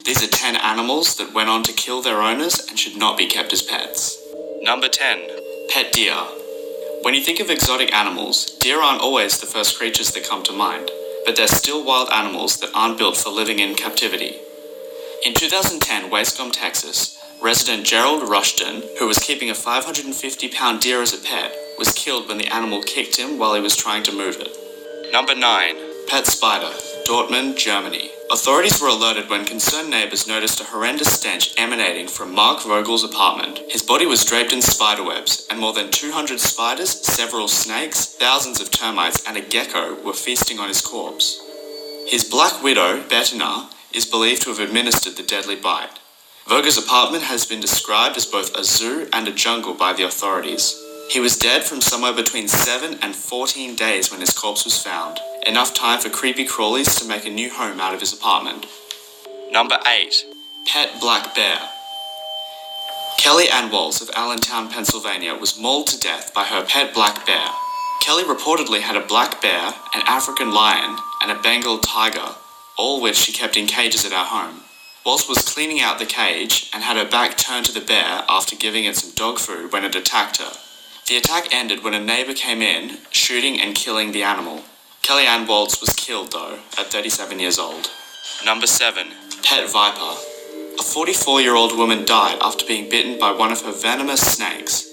These are 10 animals that went on to kill their owners and should not be kept as pets. Number 10. Pet deer. When you think of exotic animals, deer aren't always the first creatures that come to mind, but they're still wild animals that aren't built for living in captivity. In 2010, Wascom, Texas, resident Gerald Rushton, who was keeping a 550-pound deer as a pet, was killed when the animal kicked him while he was trying to move it. Number 9. Pet spider, Dortmund, Germany. Authorities were alerted when concerned neighbors noticed a horrendous stench emanating from Mark Vogel's apartment. His body was draped in spiderwebs, and more than 200 spiders, several snakes, thousands of termites, and a gecko were feasting on his corpse. His black widow, Bettina, is believed to have administered the deadly bite. Vogel's apartment has been described as both a zoo and a jungle by the authorities. He was dead from somewhere between 7 and 14 days when his corpse was found, enough time for creepy crawlies to make a new home out of his apartment. Number 8. Pet black bear. Kelly Ann Walls of Allentown, Pennsylvania was mauled to death by her pet black bear. Kelly reportedly had a black bear, an African lion, and a Bengal tiger, all which she kept in cages at our home. Walls was cleaning out the cage and had her back turned to the bear after giving it some dog food when it attacked her. The attack ended when a neighbor came in, shooting and killing the animal. Kelly Ann Waltz was killed, though, at 37 years old. Number 7. Pet viper. A 44-year-old woman died after being bitten by one of her venomous snakes.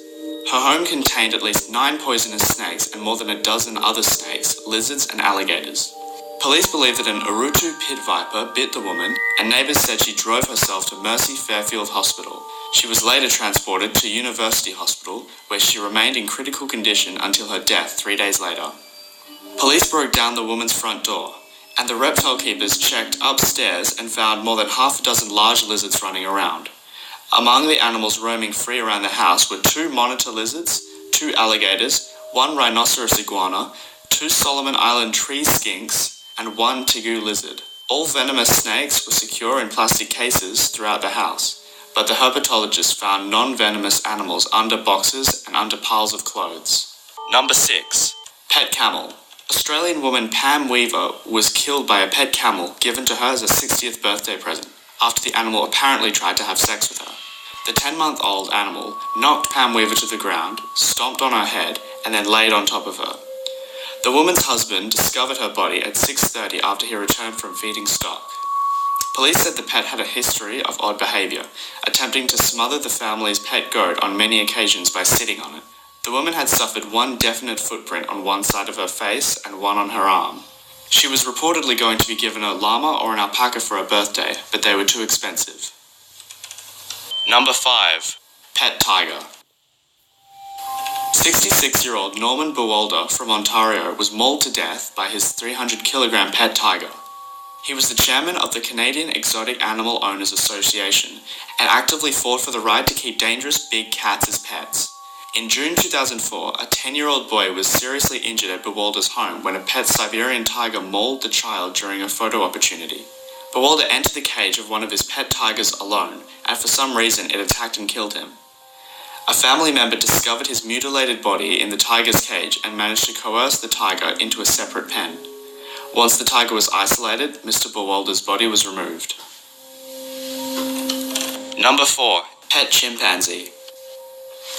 Her home contained at least 9 poisonous snakes and more than a dozen other snakes, lizards, and alligators. Police believe that an Urutu pit viper bit the woman, and neighbors said she drove herself to Mercy Fairfield Hospital. She was later transported to University Hospital, where she remained in critical condition until her death 3 days later. Police broke down the woman's front door, and the reptile keepers checked upstairs and found more than half a dozen large lizards running around. Among the animals roaming free around the house were 2 monitor lizards, 2 alligators, 1 rhinoceros iguana, 2 Solomon Island tree skinks, and 1 tegu lizard. All venomous snakes were secure in plastic cases throughout the house, but the herpetologist found non-venomous animals under boxes and under piles of clothes. Number 6. Pet camel. Australian woman Pam Weaver was killed by a pet camel given to her as a 60th birthday present, after the animal apparently tried to have sex with her. The 10-month-old animal knocked Pam Weaver to the ground, stomped on her head, and then laid on top of her. The woman's husband discovered her body at 6:30 after he returned from feeding stock. Police said the pet had a history of odd behavior, attempting to smother the family's pet goat on many occasions by sitting on it. The woman had suffered 1 definite footprint on one side of her face and 1 on her arm. She was reportedly going to be given a llama or an alpaca for her birthday, but they were too expensive. Number 5. Pet tiger. 66-year-old Norman Buwalda from Ontario was mauled to death by his 300-kilogram pet tiger. He was the chairman of the Canadian Exotic Animal Owners Association and actively fought for the right to keep dangerous big cats as pets. In June 2004, a 10-year-old boy was seriously injured at Buwalda's home when a pet Siberian tiger mauled the child during a photo opportunity. Buwalda entered the cage of one of his pet tigers alone, and for some reason it attacked and killed him. A family member discovered his mutilated body in the tiger's cage and managed to coerce the tiger into a separate pen. Once the tiger was isolated, Mr. Buwalda's body was removed. Number 4. Pet chimpanzee.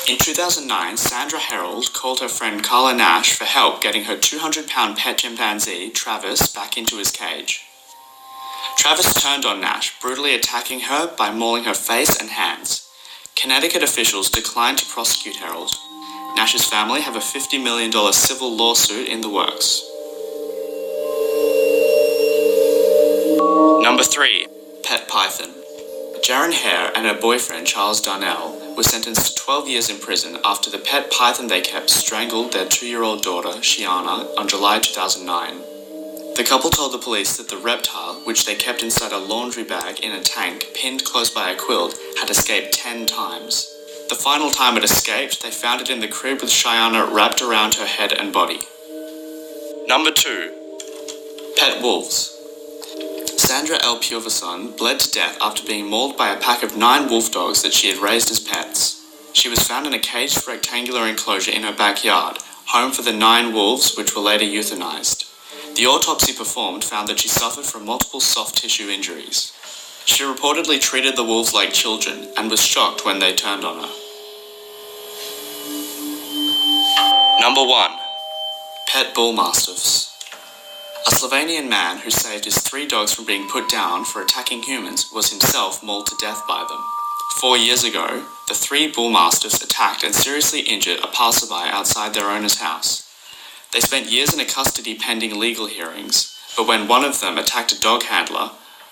In 2009, Sandra Herold called her friend Carla Nash for help getting her 200-pound pet chimpanzee, Travis, back into his cage. Travis turned on Nash, brutally attacking her by mauling her face and hands. Connecticut officials declined to prosecute Herold. Nash's family have a $50 million civil lawsuit in the works. Number 3. Pet python. Jaren Hare and her boyfriend Charles Darnell were sentenced to 12 years in prison after the pet python they kept strangled their 2-year-old daughter, Shiana, on July 2009. The couple told the police that the reptile, which they kept inside a laundry bag in a tank pinned close by a quilt, had escaped 10 times. The final time it escaped, they found it in the crib with Shiana wrapped around her head and body. Number 2. Pet wolves. Sandra L. Purvason bled to death after being mauled by a pack of 9 wolf dogs that she had raised as pets. She was found in a caged rectangular enclosure in her backyard, home for the 9 wolves which were later euthanized. The autopsy performed found that she suffered from multiple soft tissue injuries. She reportedly treated the wolves like children and was shocked when they turned on her. Number 1. Pet bull mastiffs. A Slovenian man who saved his 3 dogs from being put down for attacking humans was himself mauled to death by them. 4 years ago, the 3 bull mastiffs attacked and seriously injured a passerby outside their owner's house. They spent years in a custody pending legal hearings, but when one of them attacked a dog handler,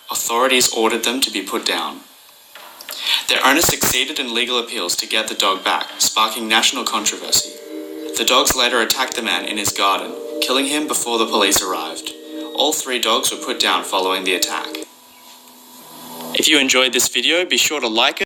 authorities ordered them to be put down. Their owner succeeded in legal appeals to get the dog back, sparking national controversy. The dogs later attacked the man in his garden, killing him before the police arrived. All 3 dogs were put down following the attack. If you enjoyed this video, be sure to like it.